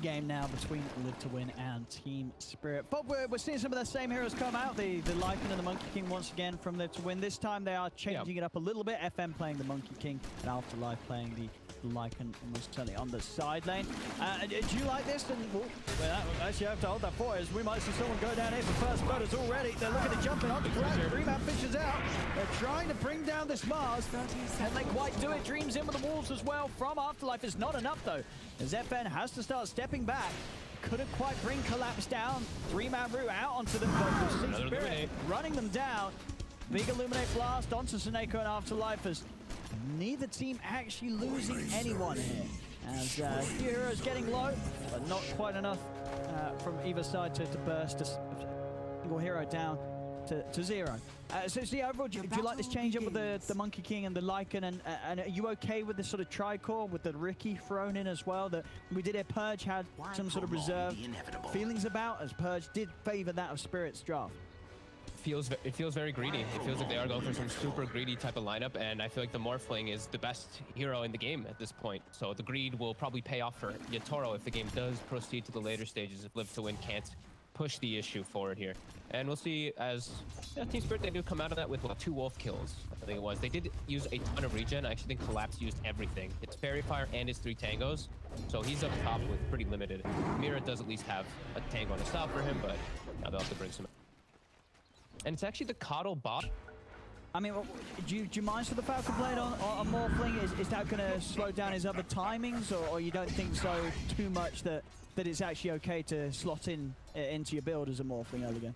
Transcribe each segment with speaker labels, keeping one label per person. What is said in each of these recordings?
Speaker 1: game now between Live to Win and Team Spirit. But we're seeing some of the same heroes come out. The Lycan and the Monkey King once again from Live to Win. This time they are changing it up a little bit. FM playing the Monkey King and Afterlife playing the Lycan almost certainly on the side lane. Do you like this? And well, actually, I have to hold that for us. We might see someone go down here for first photos already. They're looking to jump in on the ground. 3-man fishes out. They're trying to bring down this Mars, and they quite do it. Dreams in with the walls as well from Afterlife. Is not enough though, as FN has to start stepping back. Couldn't quite bring Collapse down. 3-man route out onto them. But Spirit running them down. Big Illuminate Blast onto SoNNeikO and Afterlife as neither team actually losing anyone here. As heroes getting low, but not quite enough from either side to burst a single hero down to 0. So yeah, overall, do you like this change up with the Monkey King and the Lycan? And are you okay with this sort of tri-core with the Riki thrown in as well? That we did hear Purge had some sort of reserve feelings about, as Purge did favor that of Spirit's draft.
Speaker 2: It feels very greedy. It feels like they are going for some super greedy type of lineup, and I feel like the Morphling is the best hero in the game at this point. So the greed will probably pay off for Yatoro if the game does proceed to the later stages, if Live to Win can't push the issue forward here. And we'll see as Team Spirit, they do come out of that with 2 wolf kills, I think it was. They did use a ton of regen. I actually think Collapse used everything. It's Fairy Fire and his 3 tangos. So he's up top with pretty limited. Mira does at least have a tango on a stop for him, but now they'll have to bring some. And it's actually the Coddle bot.
Speaker 1: I mean, do you mind for the Falcon Blade on Morphling? Is that going to slow down his other timings, or you don't think so too much that it's actually okay to slot into your build as a Morphling early game?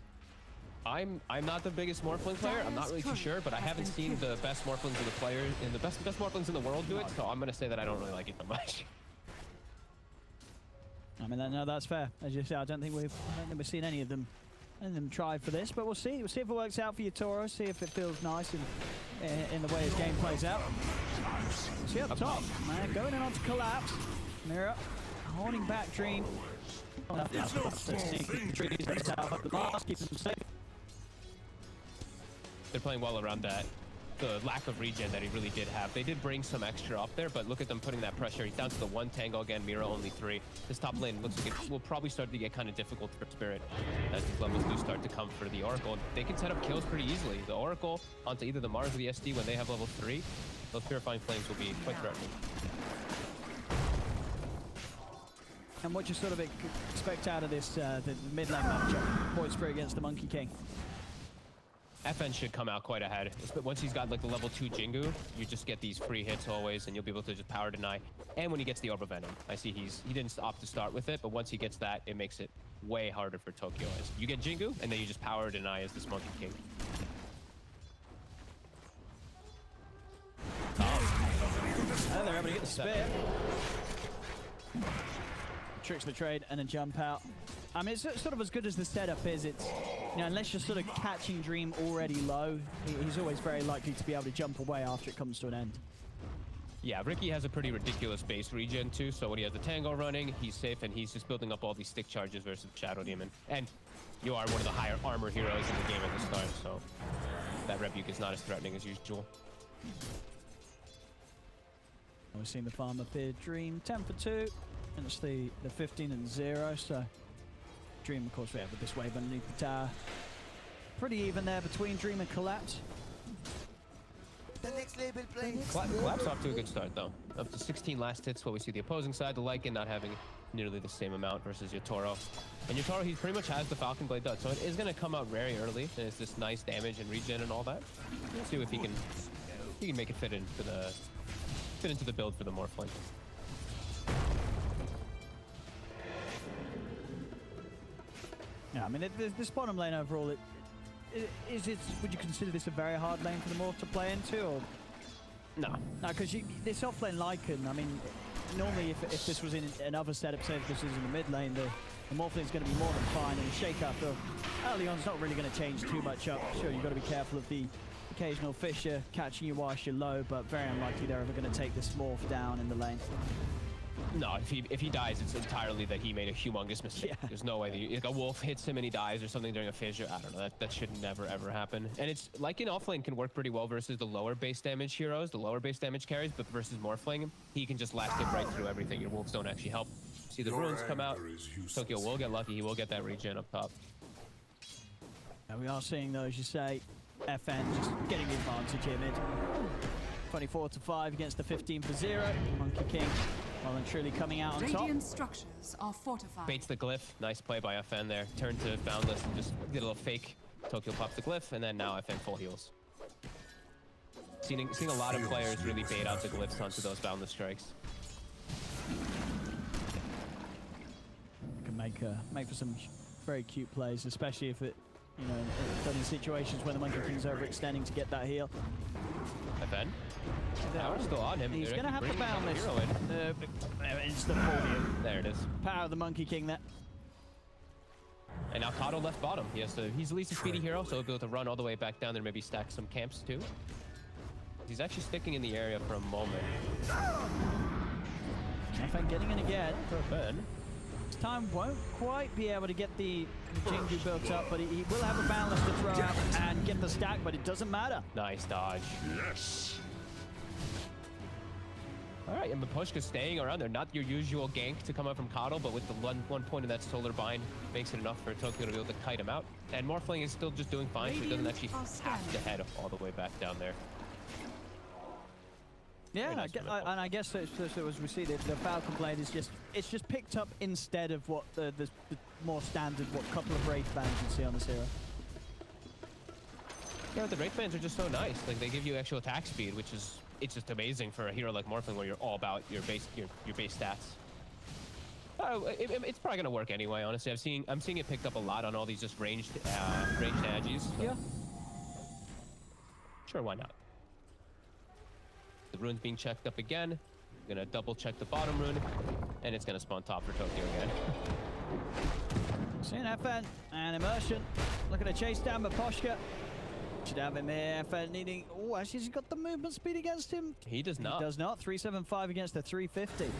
Speaker 2: I'm not the biggest Morphling player. I'm not really too sure, but I haven't seen the best Morphlings of the players and the best Morphlings in the world do it, so I'm going to say that I don't really like it that much.
Speaker 1: I mean, no, that's fair. As you say, I don't think we've seen any of them try for this, but we'll see. We'll see if it works out for Yatoro. See if it feels nice in the way his game plays out. See up top, man, going in onto Collapse. Mira holding back Dream.
Speaker 2: They're playing well around that. The lack of regen that he really did have. They did bring some extra up there, but look at them putting that pressure. He's down to the 1 tango again, Mira only 3. This top lane looks like it will probably start to get kind of difficult for Spirit as these levels do start to come for the Oracle. They can set up kills pretty easily. The Oracle onto either the Mars or the SD when they have level 3, those Purifying Flames will be quite threatening.
Speaker 1: And what you sort of expect out of this the mid lane matchup, Void Spirit against the Monkey King?
Speaker 2: FN should come out quite ahead. But once he's got like the level 2 Jingu, you just get these free hits always, and you'll be able to just power deny. And when he gets the Orb of Venom, I see he didn't opt to start with it, but once he gets that, it makes it way harder for Tokyo. As you get Jingu, and then you just power deny as this Monkey King.
Speaker 1: Oh, they're able to get the spare. Tricks the trade and a jump out. I mean, it's sort of as good as the setup is. It's, you know, unless you're sort of catching Dream already low, he's always very likely to be able to jump away after it comes to an end.
Speaker 2: Yeah, Riki has a pretty ridiculous base regen too, so when he has the tango running, he's safe, and he's just building up all these stick charges versus Shadow Demon. And you are one of the higher armor heroes in the game at the start, so that rebuke is not as threatening as usual.
Speaker 1: We've seen the farm appear. Dream 10 for 2, and it's the 15 and 0, so Dream, of course, we have with this wave underneath the tower. Pretty even there between Dream and Collapse.
Speaker 3: The next label plays.
Speaker 2: Collapse off to a good start, though. Up to 16 last hits, while we see the opposing side, the Lycan not having nearly the same amount versus Yatoro. And Yatoro, he pretty much has the Falcon Blade dot, so it is going to come out very early, and it's this nice damage and regen and all that. We'll see if he can make it fit into the build for the Morphling.
Speaker 1: Yeah, I mean, this bottom lane overall, would you consider this a very hard lane for the Morph to play into, or?
Speaker 2: No.
Speaker 1: No, because this off-lane Lycan, I mean, normally if this was in another setup, say if this is in the mid lane, the Morphling is going to be more than fine, and the shake-up early on is not really going to change too much up. Sure, you've got to be careful of the occasional Fisher catching you whilst you're low, but very unlikely they're ever going to take this Morph down in the lane.
Speaker 2: No, if he dies, it's entirely that he made a humongous mistake. Yeah. There's no way that like a wolf hits him and he dies or something during a fissure. I don't know. That should never ever happen. And it's like in offlane can work pretty well versus the lower base damage heroes, the lower base damage carries, but versus Morphling, he can just last hit right through everything. Your wolves don't actually help. see the runes come out. Tokyo will get lucky. He will get that regen up top.
Speaker 1: And we are seeing though, as you say, FN just getting the advantage here mid. 24-5 against the 15 for 0. Monkey King well and truly coming out on top.
Speaker 4: Radiant structures are fortified.
Speaker 2: Baits the glyph. Nice play by FN there. Turn to Boundless and just did a little fake. Tokyo pops the glyph, and then now FN full heals. Seeing a lot of players really bait out the glyphs onto those Boundless strikes.
Speaker 1: Can make for some very cute plays, especially if it, you know, done in situations where the Monkey King's overextending to get that heal.
Speaker 2: FN. Power's still on him.
Speaker 1: He's
Speaker 2: They're
Speaker 1: gonna have to
Speaker 2: bringing
Speaker 1: bound
Speaker 2: the
Speaker 1: this.
Speaker 2: hero in.
Speaker 1: It's the full heal.
Speaker 2: There it is.
Speaker 1: Power of the Monkey King there.
Speaker 2: And now Kato left bottom. He's at least a speedy hero, so he'll be able to run all the way back down there, maybe stack some camps too. He's actually sticking in the area for a moment.
Speaker 1: FN getting in again.
Speaker 2: FN.
Speaker 1: This time won't quite be able to get the Jingu built up, but he will have a balance to throw out and get the stack, but it doesn't matter.
Speaker 2: Nice dodge.
Speaker 5: Yes.
Speaker 2: All right, and Miposhka staying around there. Not your usual gank to come out from Kato, but with the one point in that solar bind, makes it enough for Tokyo to be able to kite him out. And Morphling is still just doing fine, so he doesn't actually have to head all the way back down there.
Speaker 1: Yeah,
Speaker 2: Nice
Speaker 1: and I guess as we see the Falcon blade is it's just picked up instead of what the more standard couple of Wraith bands you see on this hero.
Speaker 2: Yeah, the Wraith bands are just so nice. Like they give you actual attack speed, which is just amazing for a hero like Morphling, where you're all about your base stats. It's probably gonna work anyway. Honestly, I'm seeing it picked up a lot on all these just ranged Agis. So.
Speaker 1: Yeah.
Speaker 2: Sure, why not? The rune's being checked up again. I'm gonna double check the bottom rune, and it's gonna spawn top for Tokyo again.
Speaker 1: Seeing FN and Immersion looking to chase down Miposhka. Should have him here. FN needing. Oh, actually, he's got the movement speed against him.
Speaker 2: He does not.
Speaker 1: He does not. 375 against the 350.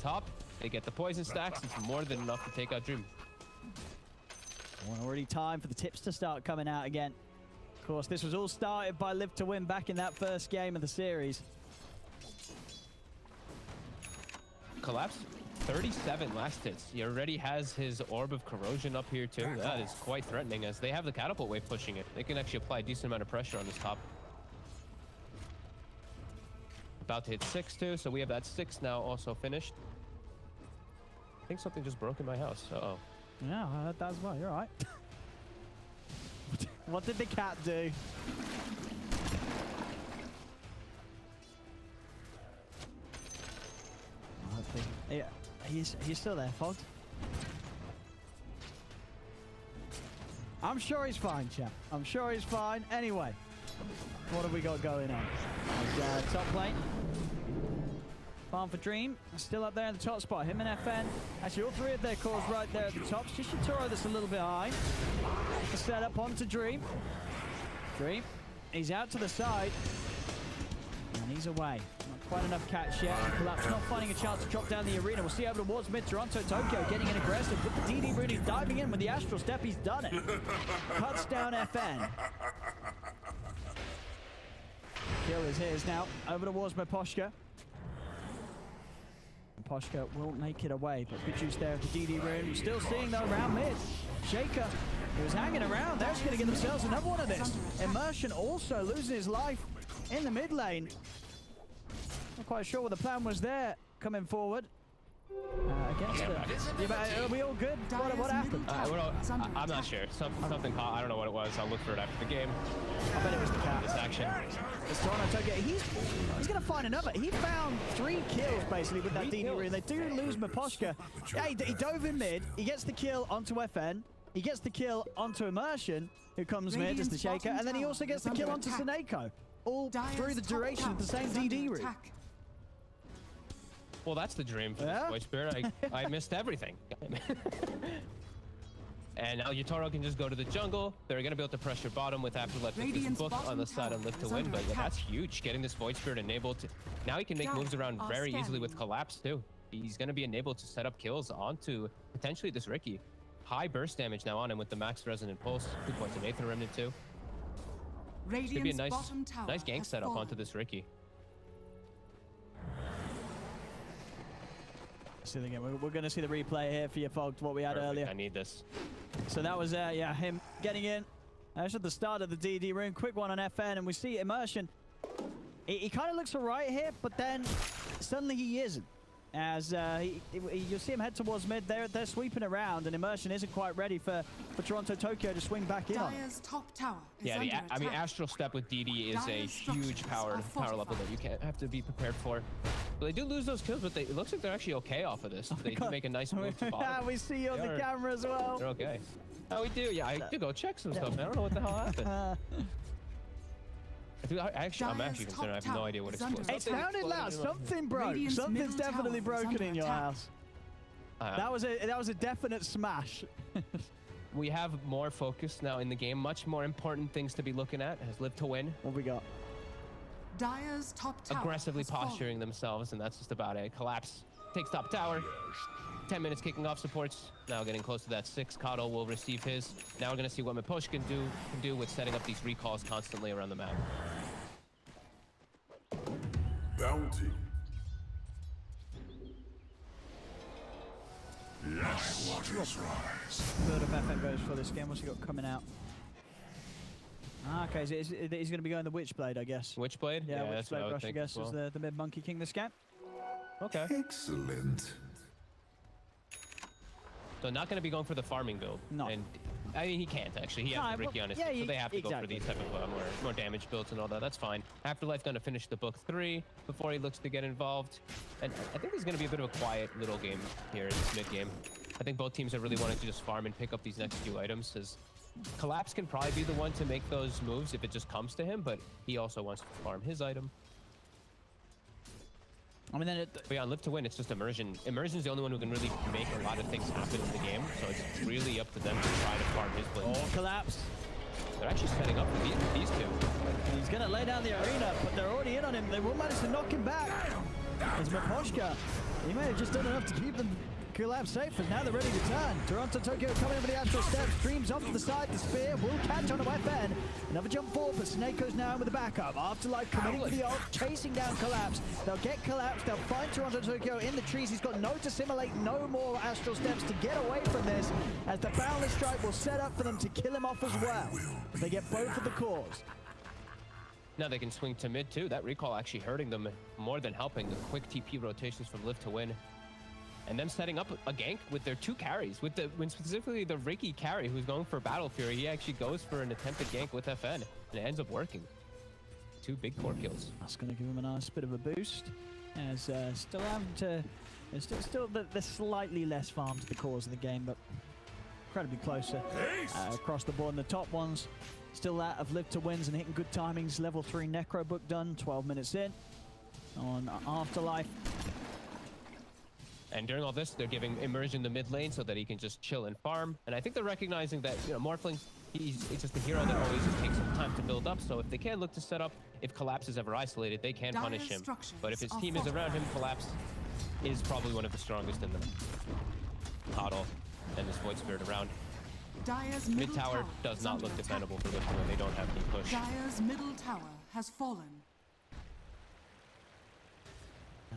Speaker 2: Top. They get the poison stacks. It's more than enough to take out Dream.
Speaker 1: Well, already time for the tips to start coming out again. Of course, this was all started by Live to Win back in that first game of the series.
Speaker 2: Collapse. 37 last hits. He already has his Orb of Corrosion up here too. That is quite threatening, as they have the Catapult Wave pushing it. They can actually apply a decent amount of pressure on this top. About to hit 6 too, so we have that 6 now also finished. I think something just broke in my house. Uh-oh.
Speaker 1: Yeah, I heard that as well. You're right. What did the cat do? Yeah, he's still there, Fogged. I'm sure he's fine, chap. I'm sure he's fine. Anyway, what have we got going on? Top lane. Farm for Dream, still up there in the top spot. Him and FN. Actually, all three of their cores right there at the top. It's just yatoro that's a little bit high. The setup onto Dream. Dream, he's out to the side. And he's away. Not quite enough catch yet. Collapse not finding a chance to drop down the arena. We'll see over towards mid. TORONTOTOKYO getting in aggressive with the DD Rooney diving in with the Astral Step. He's done it. Cuts down FN. Kill is his now. Over towards Miposhka. Miposhka won't make it away, but good use there of the DD Rune. We're still seeing though around mid. Shaker, who was hanging around, they're just going to get themselves another one of this. Immersion also losing his life in the mid lane. Not quite sure what the plan was there coming forward. Against it. Yeah, but are we all good? What happened?
Speaker 2: I'm not sure. Something caught. I don't know what it was. I'll look for it after the game.
Speaker 1: I bet it was the cat.
Speaker 2: This action.
Speaker 1: It's TORONTOTOKYO. He's going to find another. He found 3 kills basically with that DD Rune. They do lose Miposhka. Yeah, he dove in mid. He gets the kill onto FN. He gets the kill onto Immersion, who comes mid as the Shaker. And then he also gets the kill onto SoNNeikO. All through the duration of the same DD Rune.
Speaker 2: Well, that's the dream for this Void Spirit. I missed everything. And now yatoro can just go to the jungle. They're going to be able to pressure bottom with Afterlife with this book on the side and Live to Win. But yeah, that's huge, getting this Void Spirit enabled. Now he can make moves around very easily with Collapse too. He's going to be enabled to set up kills onto potentially this Riki. High burst damage now on him with the max resonant pulse. 2 points of Nathan Remnant too. Could be a nice gank setup onto this Riki.
Speaker 1: See the game. We're going to see the replay here for you folks, what we had
Speaker 2: Perfect.
Speaker 1: earlier.
Speaker 2: I need this.
Speaker 1: So that was, yeah, him getting in. That's at the start of the DD room. Quick one on FN, and we see Immersion. He kind of looks all right here, but then suddenly he isn't. As you'll see him head towards mid. They're sweeping around, and Immersion isn't quite ready for TORONTOTOKYO to swing back in on.
Speaker 4: Dire's top tower is
Speaker 2: Yeah,
Speaker 4: under
Speaker 2: I mean,
Speaker 4: attack.
Speaker 2: Astral Step with DD is a
Speaker 4: Dire's
Speaker 2: huge
Speaker 4: structures
Speaker 2: power
Speaker 4: are
Speaker 2: level that
Speaker 4: fortified.
Speaker 2: you can't have to be prepared for. But they do lose those kills, but it looks like they're actually okay off of this. They do make a nice move to bottom.
Speaker 1: We see you on the camera as well.
Speaker 2: They're okay. Oh, we do. Yeah, I did go check some stuff. Man. I don't know what the hell happened. Dude, I'm actually concerned. I have no idea what exploded.
Speaker 1: It sounded loud. Something broke.
Speaker 4: Radiant's
Speaker 1: Something's
Speaker 4: middle
Speaker 1: definitely
Speaker 4: tower is
Speaker 1: broken
Speaker 4: under
Speaker 1: in your
Speaker 4: attack.
Speaker 1: house. That was a definite smash.
Speaker 2: We have more focus now in the game. Much more important things to be looking at. Has Live to Win.
Speaker 1: What we got?
Speaker 4: Dire's top tower
Speaker 2: Aggressively
Speaker 4: has fallen.
Speaker 2: posturing themselves, and that's just about it. Collapse. Takes top tower. 10 minutes kicking off supports. Now getting close to that 6. Coddle will receive his. Now we're going to see what Miposhka can do with setting up these recalls constantly around the map.
Speaker 5: Bounty. Yes, waters rise.
Speaker 1: Build up FN goes for this game. What's he got coming out? Ah, okay. So he's going to be going the Witchblade, I guess.
Speaker 2: Witchblade?
Speaker 1: Yeah,
Speaker 2: that's what I
Speaker 1: Witchblade
Speaker 2: would
Speaker 1: Rush, I
Speaker 2: think
Speaker 1: guess,
Speaker 2: as well.
Speaker 1: is the mid Monkey King this game.
Speaker 2: Okay.
Speaker 5: Excellent.
Speaker 2: So not going to be going for the farming build.
Speaker 1: No.
Speaker 2: And I mean, he can't actually. He has
Speaker 1: No,
Speaker 2: Riki on his
Speaker 1: yeah,
Speaker 2: team, so they have to go for
Speaker 1: exactly.
Speaker 2: these type of more damage builds and all that. That's fine. Afterlife going to finish the book 3 before he looks to get involved. And I think there's going to be a bit of a quiet little game here in this mid game. I think both teams are really wanting to just farm and pick up these next few items. As Collapse can probably be the one to make those moves if it just comes to him, but he also wants to farm his item.
Speaker 1: I mean, then
Speaker 2: But yeah, on Live to Win, it's just Immersion. Immersion's the only one who can really make a lot of things happen in the game, so it's really up to them to try to farm his blade.
Speaker 1: Collapse.
Speaker 2: They're actually setting up for these two.
Speaker 1: He's going to lay down the arena, but they're already in on him. They will manage to knock him back. As Miposhka, he may have just done enough to keep them Collapse safe, and now they're ready to turn. TORONTOTOKYO coming in with the Astral Step, streams off to the side, the spear will catch on a weapon. Another jump forward, but SoNNeikO's now in with the backup. Afterlife committing for the ult, chasing down Collapse. They'll get Collapse, they'll find TORONTOTOKYO in the trees. He's got no to simulate, no more Astral Steps to get away from this, as the Boundless Strike will set up for them to kill him off as well. They get both of the cores.
Speaker 2: Now they can swing to mid too. That recall actually hurting them more than helping. The quick TP rotations from Live to Win. And them setting up a gank with their 2 carries. When specifically the Riki carry who's going for Battle Fury, he actually goes for an attempted gank with FN, and it ends up working. 2 big core kills.
Speaker 1: That's going to give him a nice bit of a boost. As still having to, still the slightly less farm to the cores of the game, but incredibly closer across the board. And the top ones, still that of Live to Wins and hitting good timings. Level 3 Necro book done, 12 minutes in on Afterlife.
Speaker 2: And during all this, they're giving Immersion the mid lane so that he can just chill and farm. And I think they're recognizing that, you know, Morphling, he's just a hero that always just takes some time to build up. So if they can look to set up, if Collapse is ever isolated, they can punish him. But if his team is around him, Collapse is probably one of the strongest in them. Coddle and this Void Spirit around.
Speaker 4: Dire's
Speaker 2: Mid tower does not look defendable for Lift when they don't have any push.
Speaker 4: Dire's middle tower has fallen.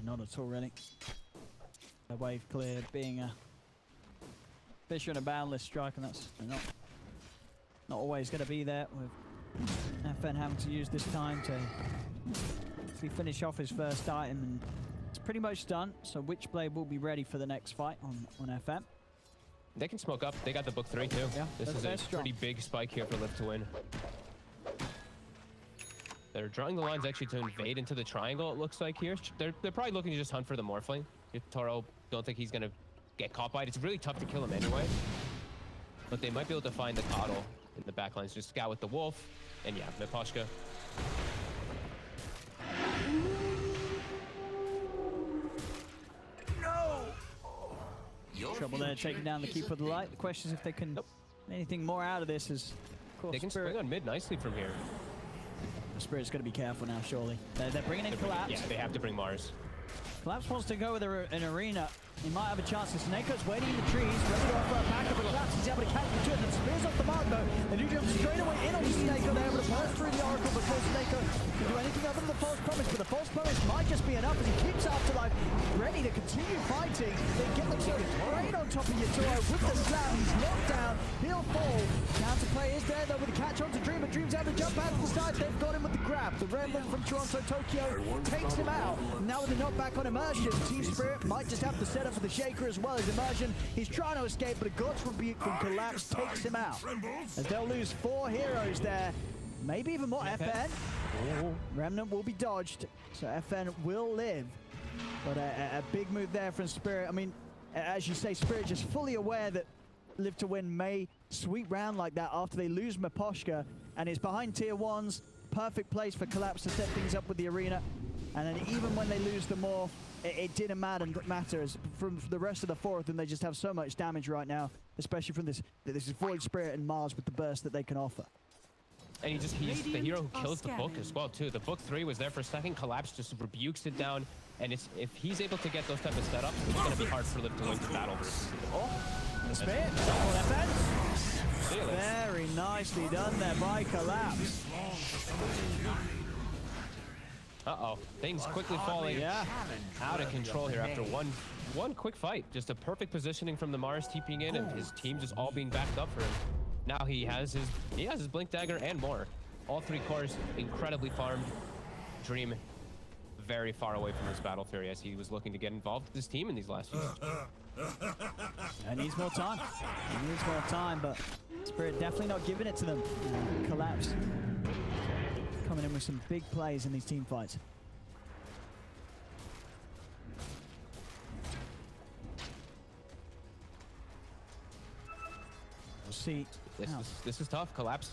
Speaker 1: Not at all, really. A wave clear, being a Fisher and a Boundless Strike, and that's not always going to be there, with FN having to use this time to finish off his first item, and it's pretty much done. So Witchblade will be ready for the next fight on FN.
Speaker 2: They can smoke up. They got the book 3 too.
Speaker 1: Yeah,
Speaker 2: this is a
Speaker 1: strong.
Speaker 2: pretty big spike here for Lift to Win. They're drawing the lines actually to invade into the triangle, it looks like here. They're probably looking to just hunt for the Morphling. If Toro, don't think he's going to get caught by it. It's really tough to kill him anyway. But they might be able to find the Coddle in the backlines. Just scout with the Wolf. And yeah, Miposhka.
Speaker 1: Trouble there, taking down the Keeper of the Light. The question is if they can anything more out of this. Is of course
Speaker 2: They can swing on mid nicely from here.
Speaker 1: The Spirit's going to be careful now, surely. They're bringing in Collapse.
Speaker 2: Yeah, they have to bring Mars.
Speaker 1: Collapse wants to go with an arena. He might have a chance. SoNNeikO's waiting in the trees, ready to offer a pack up, but Collapse is able to catch the two, and then spears off the mark though. They do jump straight away in on SoNNeikO. They're able to burst through the Oracle before SoNNeikO can do anything other than the false promise, but the false promise might just be enough as he keeps Afterlife ready to continue fighting. They get themselves right on top of yatoro with the slam. He's locked down. He'll fall. Counterplay is there though with the catch on to Dream, but Dream's able to jump out to the side. They've got him with the grab. The Remnant from TORONTOTOKYO takes him out. Now with the knockback on Immersion, Team Spirit might just have to set up for the Shaker as well as Immersion. He's trying to escape, but a God's Rebuke from Collapse takes him out. As they'll lose 4 heroes there. Maybe even more. FN. Remnant will be dodged, so FN will live. But a big move there from Spirit. I mean, as you say, Spirit just fully aware that Live to Win may sweep round like that after they lose Miposhka, and it's behind tier 1s. Perfect place for Collapse to set things up with the arena. And then even when they lose the Morph, it didn't matter as from the rest of the 4th, and they just have so much damage right now, especially from this is Void Spirit and Mars with the burst that they can offer.
Speaker 2: And he's the hero who kills the book as well too. The book 3 was there for a second. Collapse just rebukes it down, and if he's able to get those type of setups, it's going to be hard for Live to Win to battle versus the book.
Speaker 1: The spit. Very nicely done there by Collapse.
Speaker 2: Uh-oh, things quickly falling out of control here after one quick fight. Just a perfect positioning from the Mars TPing in, and his team just all being backed up for him. Now he has his Blink Dagger and more. All 3 cores incredibly farmed. Dream very far away from his Battle Fury as he was looking to get involved with his team in these last few.
Speaker 1: He needs more time. He needs more time, but Spirit definitely not giving it to them. Collapse coming in with some big plays in these team fights. We'll see.
Speaker 2: This is tough. Collapse.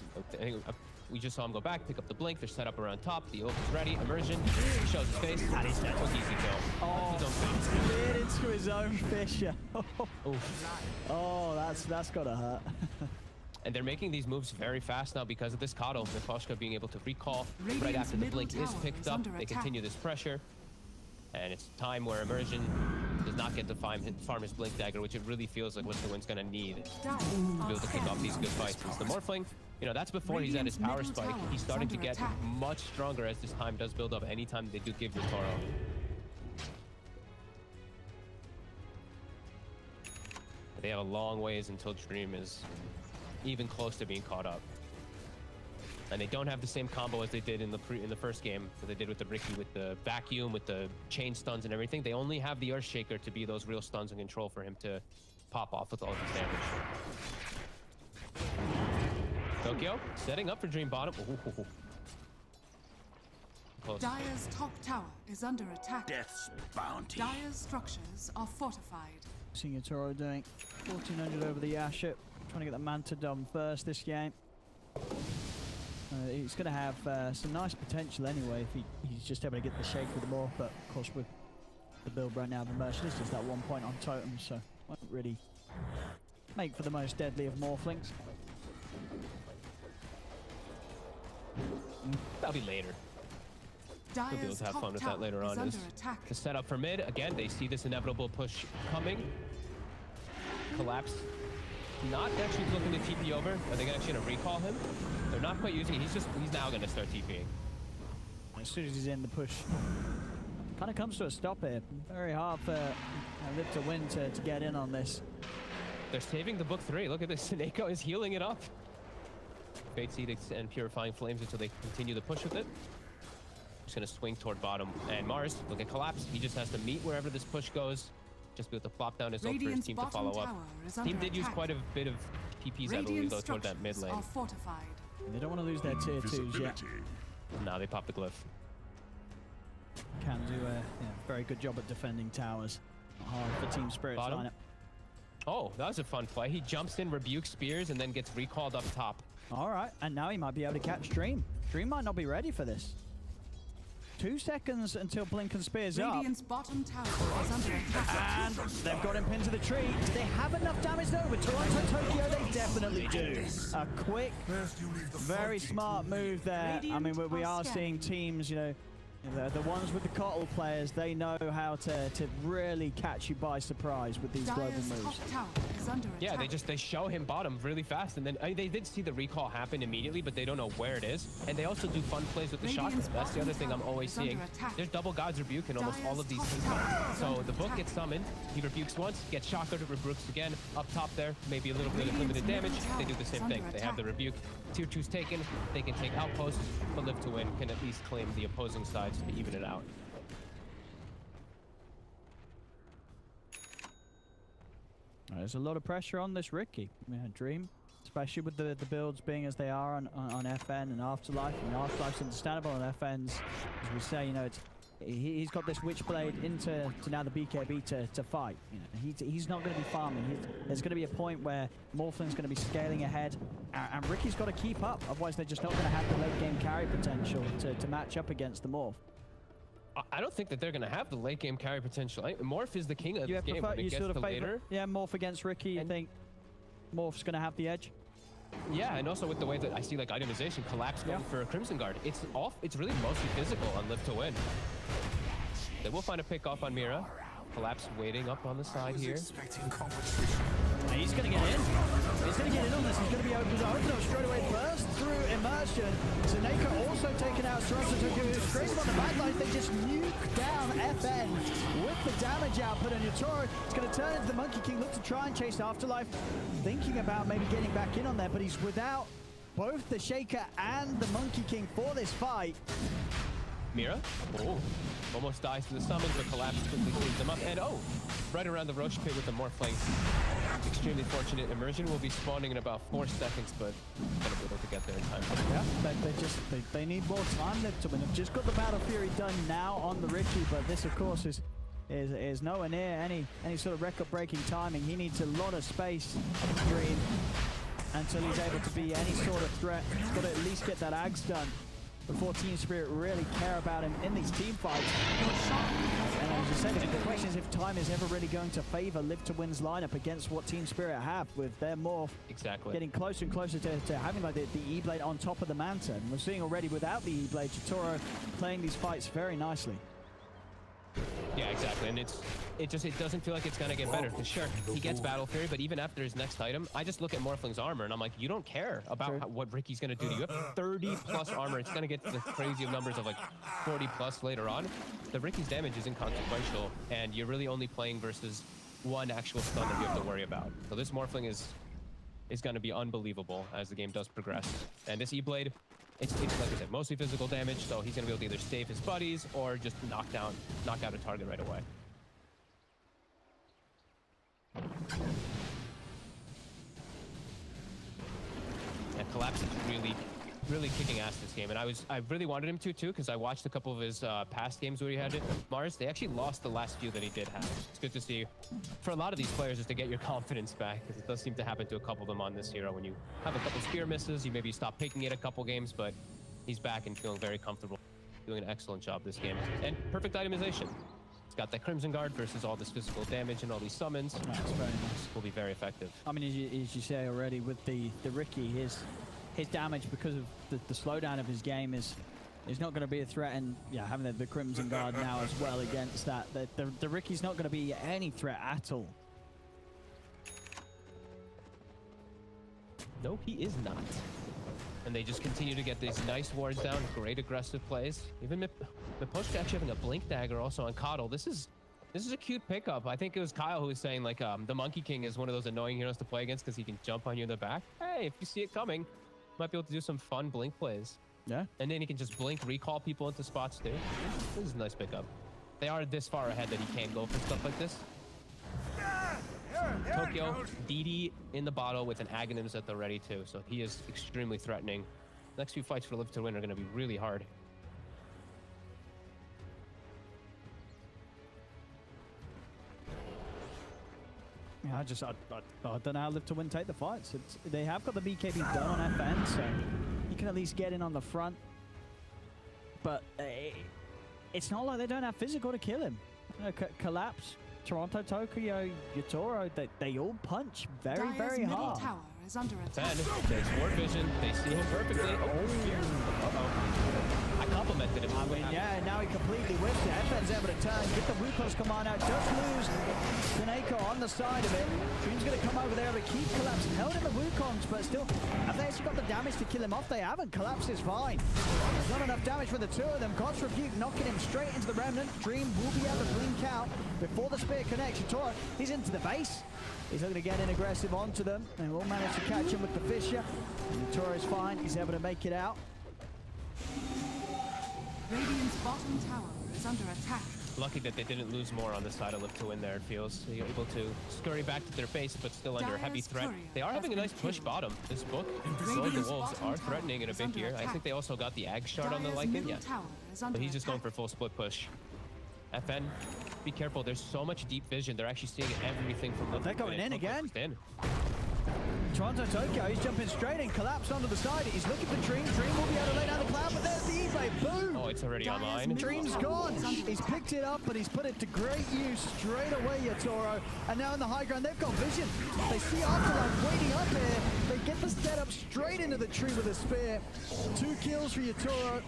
Speaker 2: We just saw him go back, pick up the blink. They're set up around top. The ult is ready. Immersion. He shows his face. And he's dead. Quick easy kill.
Speaker 1: Oh,
Speaker 2: his own face.
Speaker 1: Slid into his own Fisher. Oh, that's gotta hurt.
Speaker 2: And they're making these moves very fast now because of this Kato. Miposhka being able to recall right after the blink is picked up. They continue this pressure. And it's time where Immersion does not get to farm his Blink Dagger, which it really feels like Live to Win's going to need to be able to kick off these good fights. Because the Morphling, you know, that's before he's at his power spike. He's starting to get much stronger as this time does build up anytime they do give yatoro. They have a long ways until Dream is even close to being caught up. And they don't have the same combo as they did in the first game that they did with the Riki, with the vacuum, with the chain stuns and everything. They only have the Earthshaker to be those real stuns and control for him to pop off with all of his damage. Tokyo setting up for Dream bottom. Ooh. Close.
Speaker 4: Dire's top tower is under attack.
Speaker 3: Death's bounty.
Speaker 4: Dire's structures are fortified.
Speaker 1: Seeing yatoro doing 1400 over the Asher, trying to get the Manta done first this game. He's going to have some nice potential anyway if he's just able to get the shake with the more, but of course with the build right now of Immersion, it's just that 1 point on totem, so won't really make for the most deadly of Morphlings.
Speaker 2: That'll be later. We'll be able to have fun with that later on. The setup for mid, again, they see this inevitable push coming. Collapse. Not actually looking to TP over. Are they actually going to recall him? They're not quite using it. He's now going to start TPing.
Speaker 1: As soon as he's in, the push kind of comes to a stop here. Very hard for Live to Win to get in on this.
Speaker 2: They're saving the book 3. Look at this. SoNNeikO is healing it up. Fate's Edict and Purifying Flames until they continue the push with it. Just going to swing toward bottom. And Mars, look at Collapse. He just has to meet wherever this push goes. Just be able to flop down his ult for his team to follow up. Team did use quite a bit of TPs, I believe, though, toward that mid lane.
Speaker 1: And they don't want to lose their tier 2s yet.
Speaker 2: Now they pop the glyph.
Speaker 1: Can do a very good job at defending towers. Hard for Team Spirit's lineup.
Speaker 2: Oh, that was a fun play. He jumps in, rebukes spears, and then gets recalled up top.
Speaker 1: All right, and now he might be able to catch Dream. Dream might not be ready for this. 2 seconds until Blink and Spears up.
Speaker 4: Bottom tower is under attack.
Speaker 1: And they've got him pinned to the tree. Do they have enough damage though? With TORONTOTOKYO, they definitely do. A quick, very smart move there. I mean, we are seeing teams, you know, The ones with the Kotl players, they know how to really catch you by surprise with these global
Speaker 4: Dire's
Speaker 1: moves.
Speaker 4: top tower is under
Speaker 2: Yeah,
Speaker 4: attack.
Speaker 2: they show him bottom really fast, and then they did see the recall happen immediately, but they don't know where it is. And they also do fun plays with the shotgun.
Speaker 4: Radiant's
Speaker 2: That's the other
Speaker 4: bottom
Speaker 2: thing I'm
Speaker 4: tower
Speaker 2: always
Speaker 4: is under
Speaker 2: seeing.
Speaker 4: attack.
Speaker 2: There's double God's Rebuke in almost all of these
Speaker 4: Dire's
Speaker 2: team
Speaker 4: top tower
Speaker 2: fights.
Speaker 4: is
Speaker 2: So
Speaker 4: under
Speaker 2: the book
Speaker 4: attack.
Speaker 2: gets summoned, he rebukes once, gets shotgunned, rebukes again, up top there, maybe a little bit of limited damage. They do the same thing. They have the rebuke. Tier 2's taken, they can take outposts, but Live to Win can at least claim the opposing sides to even it out.
Speaker 1: There's a lot of pressure on this Riki. Yeah, Dream, especially with the builds being as they are on FN and Afterlife. I mean, Afterlife's understandable, and FN's, as we say, you know, he's got this Witchblade into now the BKB to fight. You know, he's not going to be farming. There's going to be a point where Morphling's going to be scaling ahead, and Riki's got to keep up. Otherwise, they're just not going to have the late game carry potential to match up against the Morph.
Speaker 2: I don't think that they're going to have the late game carry potential. Morph is the king of this game. When it
Speaker 1: You
Speaker 2: gets
Speaker 1: sort
Speaker 2: to
Speaker 1: of favor,
Speaker 2: later.
Speaker 1: yeah, Morph against Riki. You
Speaker 2: And-
Speaker 1: think Morph's going to have the edge?
Speaker 2: Yeah, and also with the way that I see like itemization, Collapse going for a Crimson Guard. It's really mostly physical on Live to Win. They will find a pick off on Mira. Collapse waiting up on the side here.
Speaker 5: Expecting competition.
Speaker 1: He's going to get in. He's going to get in on this. He's going to be open up straight away. Burst through Immersion. SoNNeikO also taken out. TORONTOTOKYO is straight on the back line. They just nuke down FN with the damage output. And yatoro is going to turn into the Monkey King. Look to try and chase Afterlife. Thinking about maybe getting back in on there, but he's without both the Shaker and the Monkey King for this fight.
Speaker 2: Mira, almost dies to the summons, but Collapse quickly cleans them up. And right around the Roche pit with the Morphling. Extremely fortunate. Immersion will be spawning in about 4 seconds, but gonna be able to get there in time.
Speaker 1: Yeah, they need more time to win. They've just got the Battle Fury done now on the Riki, but this, of course, is nowhere near any sort of record-breaking timing. He needs a lot of space, Dream, until he's able to be any sort of threat. He's got to at least get that Ags done before Team Spirit really care about him in these team fights. And as you said, the question is if time is ever really going to favor Live to Win's lineup against what Team Spirit have with their Morph getting closer and closer to having like the E-Blade on top of the Manta. And we're seeing already without the E-Blade, yatoro playing these fights very nicely.
Speaker 2: Yeah, exactly. And it doesn't feel like it's gonna get better. Because sure, he gets Battle Fury, but even after his next item, I just look at Morphling's armor and I'm like, you don't care about what Riki's gonna do to you. You have 30 plus armor. It's gonna get to the crazy numbers of like 40 plus later on. The Riki's damage is inconsequential, and you're really only playing versus one actual stun that you have to worry about. So this Morphling is gonna be unbelievable as the game does progress. And this E-Blade, it's like I said, mostly physical damage, so he's gonna be able to either save his buddies or just knock out a target right away. And Collapse is really kicking ass this game, and I really wanted him to too, because I watched a couple of his past games where he had it. Mars, they actually lost the last few that he did have. It's good to see for a lot of these players just to get your confidence back, because it does seem to happen to a couple of them on this hero. When you have a couple spear misses, you maybe stop picking it a couple games, but he's back and feeling very comfortable, doing an excellent job this game. And perfect itemization. It's got that Crimson Guard versus all this physical damage and all these summons.
Speaker 1: That's very nice.
Speaker 2: Will be very effective.
Speaker 1: I mean, as you say already, with the Riki, his damage because of the slowdown of his game is not going to be a threat, and yeah, having the Crimson Guard now as well against that, the Riki's not going to be any threat at all.
Speaker 2: No, he is not. And they just continue to get these nice wards down, great aggressive plays. Even Miposhka actually having a Blink Dagger also on Kotl. This is a cute pickup. I think it was Kyle who was saying like the Monkey King is one of those annoying heroes to play against because he can jump on you in the back. Hey, if you see it coming, might be able to do some fun Blink plays. Yeah. And then he can just Blink, recall people into spots too. This is a nice pickup. They are this far ahead that he can't go for stuff like this. Tokyo, DD in the bottle with an Aghanims at the ready too, so he is extremely threatening. Next few fights for Live to Win are going to be really hard.
Speaker 1: Yeah, I don't know how Live to Win take the fights. They have got the BKB done on FN, so you can at least get in on the front. But it's not like they don't have physical to kill him. Collapse, TORONTOTOKYO, yatoro, they all punch very
Speaker 4: middle
Speaker 1: hard.
Speaker 4: tower is under attack.
Speaker 2: And there's more vision. They see him perfectly. Oh, I complimented him.
Speaker 1: I mean, yeah, now he completely whiffs it. FN's able to turn, get the Wukong's command out, does lose SoNNeikO on the side of it. Dream's going to come over there, but keep Collapse held in the Wukong's, but still, have they actually got the damage to kill him off? They haven't. Collapse is fine. There's not enough damage for the two of them. God's Rebuke knocking him straight into the Remnant. Dream will be able to blink out before the spear connects. yatoro, he's into the base. He's looking to get in aggressive onto them, and will manage to catch him with the Fissure. yatoro is fine. He's able to make it out.
Speaker 4: Radiant's bottom tower is under attack.
Speaker 2: Lucky that they didn't lose more on the side of Live to Win there, it feels. They're able to scurry back to their base, but still under heavy threat. They are having a nice push bottom. This book, the Wolves are threatening it a bit here. I think they also got the Ag Shard on the Lycan, yeah. But he's just going for full split push. FN, be careful. There's so much deep vision. They're actually seeing everything from Live.
Speaker 1: They're going in again.
Speaker 2: In.
Speaker 1: TORONTOTOKYO, he's jumping straight in, Collapse onto the side. He's looking for Dream. Dream will be able to lay down the cloud, but there's the E-Blade. Boom!
Speaker 2: Oh, it's already online.
Speaker 1: Dream's gone. He's picked it up, but he's put it to great use straight away, yatoro. And now in the high ground, they've got vision. They see Afterlife waiting up here. They get the setup straight into the tree with a spear. 2 kills for yatoro.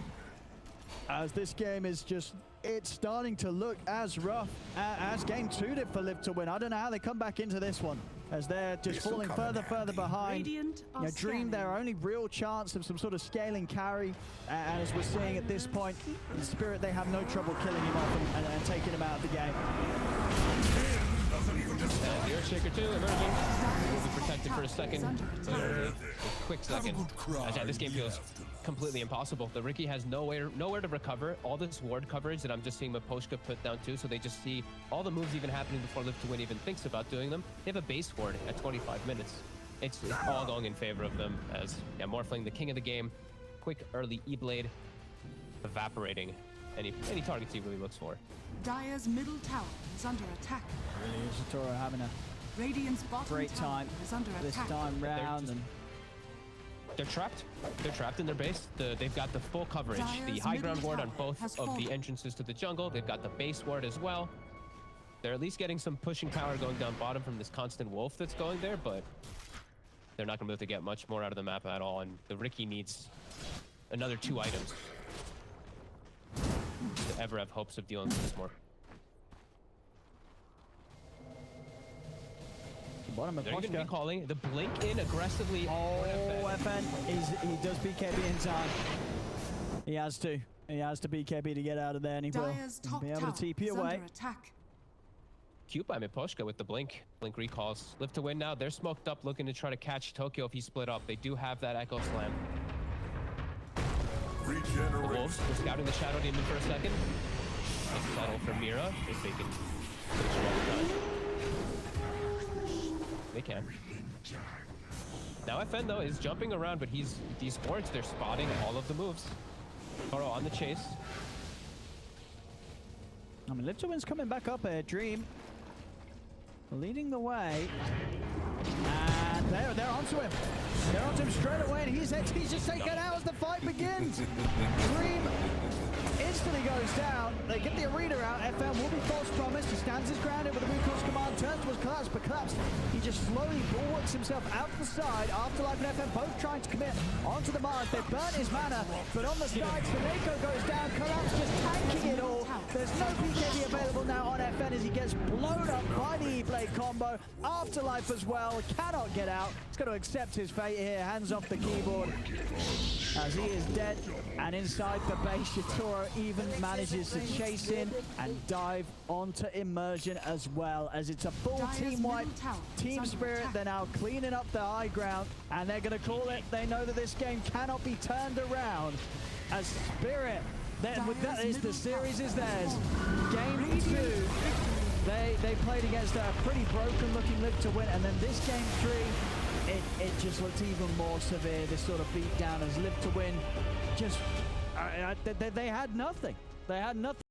Speaker 1: As this game is just, it's starting to look as rough as game 2 did for Live to Win. I don't know how they come back into this one, as they're just falling further behind. Dream, their only real chance of some sort of scaling carry, and as we're seeing at this point, in Spirit, they have no trouble killing him off and taking him out of the game.
Speaker 2: The Earthshaker too, Immersion will be protected for a second. A quick second. As this game feels completely impossible. The Riki has nowhere to recover. All this ward coverage that I'm just seeing Miposhka put down too, so they just see all the moves even happening before Live to Win even thinks about doing them. They have a base ward at 25 minutes. It's all going in favor of them, as Morphling, the king of the game, quick early E-Blade, evaporating any targets he really looks for.
Speaker 4: Dire's middle tower is under attack.
Speaker 1: Really is yatoro having a
Speaker 4: Radiant's bottom
Speaker 1: great time
Speaker 4: tower is under
Speaker 1: this
Speaker 4: attack.
Speaker 1: time round.
Speaker 2: They're trapped. They're trapped in their base. They've got the full coverage. The high ground ward on both of the entrances to the jungle. They've got the base ward as well. They're at least getting some pushing power going down bottom from this constant wolf that's going there, but they're not going to be able to get much more out of the map at all. And the Riki needs another 2 items to ever have hopes of dealing with this more.
Speaker 1: Bottom of
Speaker 2: They're going to be
Speaker 1: Miposhka.
Speaker 2: calling the blink in aggressively.
Speaker 1: Oh, FN, he does BKB in time. He has to. He has to BKB to get out of there, and he will be able to TP away.
Speaker 2: Cute by Miposhka with the blink. Blink recalls. Live to Win now. They're smoked up, looking to try to catch Tokyo if he split up. They do have that Echo Slam. The Wolves were scouting the Shadow Demon for a second. Let's settle for Mira if they can finish it all the time. They can. Now FN though is jumping around, but these boards, they're spotting all of the moves. Toro on the chase.
Speaker 1: I mean, Live to Win's coming back up here. Dream leading the way, and they're onto him. They're onto him straight away, and he's just taken out as the fight begins. Dream instantly goes down. They get the arena out. FN will be false promised. He stands his ground with the Wukong's command, turns towards Collapse, but Collapse, he just slowly bulwarks himself out to the side. Afterlife and FN both trying to commit onto the Mars. They've burnt his mana, but on the side, SoNNeikO goes down. Collapse just tanking it all. There's no BKB available now on FN as he gets blown up by the E-Blade combo. Afterlife as well, cannot get out. He's got to accept his fate here. Hands off the keyboard as he is dead. And inside the base, yatoro even manages to chase in and dive onto Immersion as well, as it's a full team wipe. Team Spirit, they're now cleaning up the high ground, and they're going to call it. They know that this game cannot be turned around, as Spirit, with that is the series is theirs. Game 2, they played against a pretty broken looking Live to Win, and then this game 3, it just looked even more severe, this sort of beat down as Live to Win just they had nothing. They had nothing.